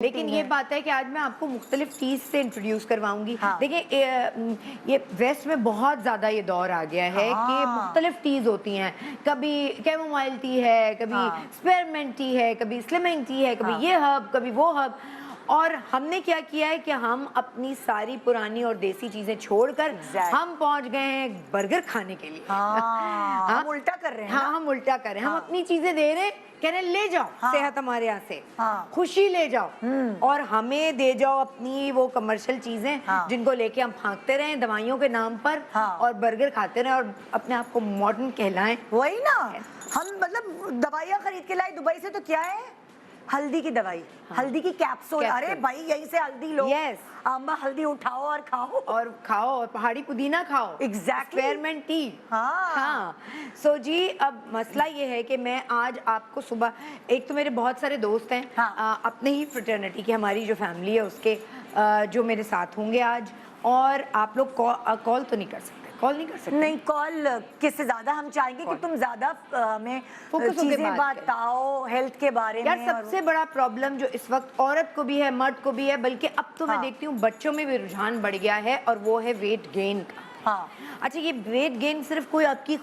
लेकिन ये बात है कि आज मैं आपको मुख्तलिफ टीज से इंट्रोड्यूस करवाऊंगी। हाँ। देखिए ये वेस्ट में बहुत ज़्यादा ये दौर आ गया है कि मुख्तलिफ टीज होती हैं। कभी कैमोमाइल टी है, कभी स्पेयरमेंट टी है, कभी स्लिमिंग टी है, कभी ये हर्ब, कभी वो हर्ब। और हमने क्या किया है कि हम अपनी सारी पुरानी और देसी चीजें छोड़कर हम पहुंच गए हैं बर्गर खाने के लिए। हम उल्टा कर रहे हैं। हाँ, हम उल्टा कर रहे हैं। हम अपनी चीजें दे रहे हैं, कह रहे हैं ले जाओ सेहत हमारे यहाँ से, खुशी ले जाओ और हमें दे जाओ अपनी वो कमर्शियल चीजें जिनको लेके हम भागते रहे दवाइयों के नाम पर और बर्गर खाते रहे और अपने आप को मॉडर्न कहलाएं। वही ना, हम मतलब दवाइयाँ खरीद के लाए दुबई से, तो क्या है हल्दी की दवाई, हल्दी की कैप्सूल। अरे भाई यहीं से हल्दी लो, अम्मा हल्दी उठाओ और खाओ और पहाड़ी पुदीना खाओ। Exactly, स्पेयरमेंट T. सो जी, अब मसला ये है कि मैं आज आपको सुबह, एक तो मेरे बहुत सारे दोस्त हैं अपने ही फ्रेटर्निटी की, हमारी जो फैमिली है उसके, जो मेरे साथ होंगे आज। और आप लोग कॉल तो नहीं कर सकते, कॉल नहीं कर सकते। नहीं, कॉल किससे ज्यादा हम चाहेंगे कि तुम ज्यादा हमें चीजें बताओ हेल्थ के बारे में। सबसे बड़ा प्रॉब्लम जो इस वक्त औरत को भी है, मर्द को भी है, बल्कि अब तो मैं देखती हूँ बच्चों में भी रुझान बढ़ गया है, और वो है वेट गेन का। अच्छा, ये वेट गेन सिर्फ कोई आपकी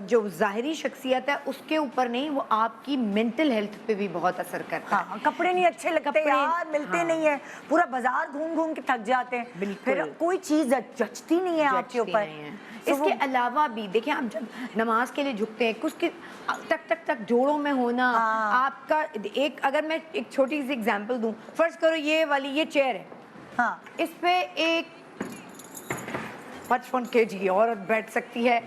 जो जाहिरी शख्सियत है उसके ऊपर नहीं, वो आपकी मेंटल हेल्थ पे भी बहुत असर करता है। कपड़े नहीं अच्छे लगते यार, मिलते नहीं है, पूरा बाजार घूम घूम के थक जाते हैं, फिर कोई चीज जचती नहीं है आपके ऊपर। इसके अलावा भी देखिए, आप जब नमाज के लिए झुकते हैं, कुछ टक टक टक जोड़ों में होना आपका एक, अगर मैं एक छोटी सी एग्जांपल दूं, फर्ज करो ये वाली ये चेयर है, इस पे एक 55 kg औरत बैठ सकती है,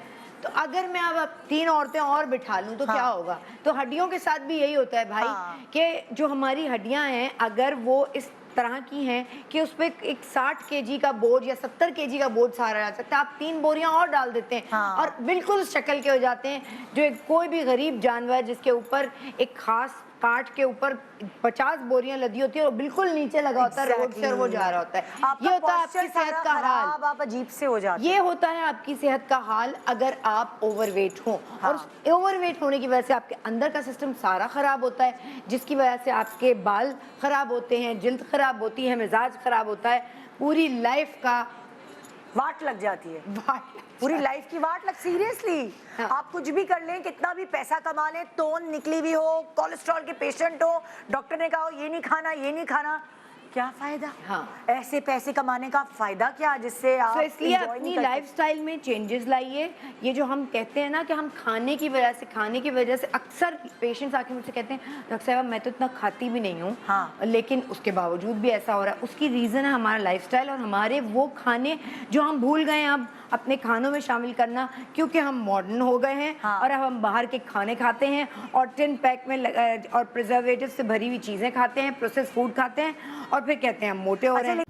तो अगर मैं अब 3 औरतें और बिठा लूं तो क्या होगा? तो हड्डियों के साथ भी यही होता है भाई, कि जो हमारी हड्डियां हैं अगर वो इस तरह की हैं कि उस पर एक 60 kg का बोझ या 70 kg का बोझ सहारा जा सकता है, आप 3 बोरियां और डाल देते हैं और बिल्कुल उस शक्ल के हो जाते हैं जो कोई भी गरीब जानवर जिसके ऊपर एक खास पार्ट के ऊपर 50 बोरियां लदी होती है और बिल्कुल नीचे लगा होता है, रोड से, और वो जा रहा होता है। ये होता है आपकी सेहत का हाल, आप अजीब से हो जाते हैं। ये होता है आपकी सेहत का हाल अगर आप ओवरवेट हो, और ओवरवेट होने की वजह से आपके अंदर का सिस्टम सारा खराब होता है, जिसकी वजह से आपके बाल खराब होते हैं, जिल्द खराब होती है, मिजाज खराब होता है, पूरी लाइफ का वाट लग जाती है, पूरी लाइफ की वाट लग। सीरियसली आप कुछ भी कर लें, कितना भी पैसा कमा लें, टोन निकली हुई हो, कोलेस्ट्रॉल के पेशेंट हो, डॉक्टर ने कहा हो ये नहीं खाना, ये नहीं खाना, क्या फायदा? ऐसे पैसे कमाने का फायदा क्या, जिससे आप इसलिए अपनी लाइफस्टाइल में चेंजेस लाइए। ये जो हम कहते हैं ना कि हम खाने की वजह से अक्सर पेशेंट्स आके मुझसे कहते हैं डॉक्टर साहब मैं तो इतना खाती भी नहीं हूँ, लेकिन उसके बावजूद भी ऐसा हो रहा है। उसकी रीज़न है हमारा लाइफस्टाइल और हमारे वो खाने जो हम भूल गए अब अपने खानों में शामिल करना, क्योंकि हम मॉडर्न हो गए हैं और अब हम बाहर के खाने खाते हैं और टिन पैक में और प्रिजर्वेटिव से भरी हुई चीज़ें खाते हैं, प्रोसेस फूड खाते हैं और फिर कहते हैं हम मोटे हो रहे हैं।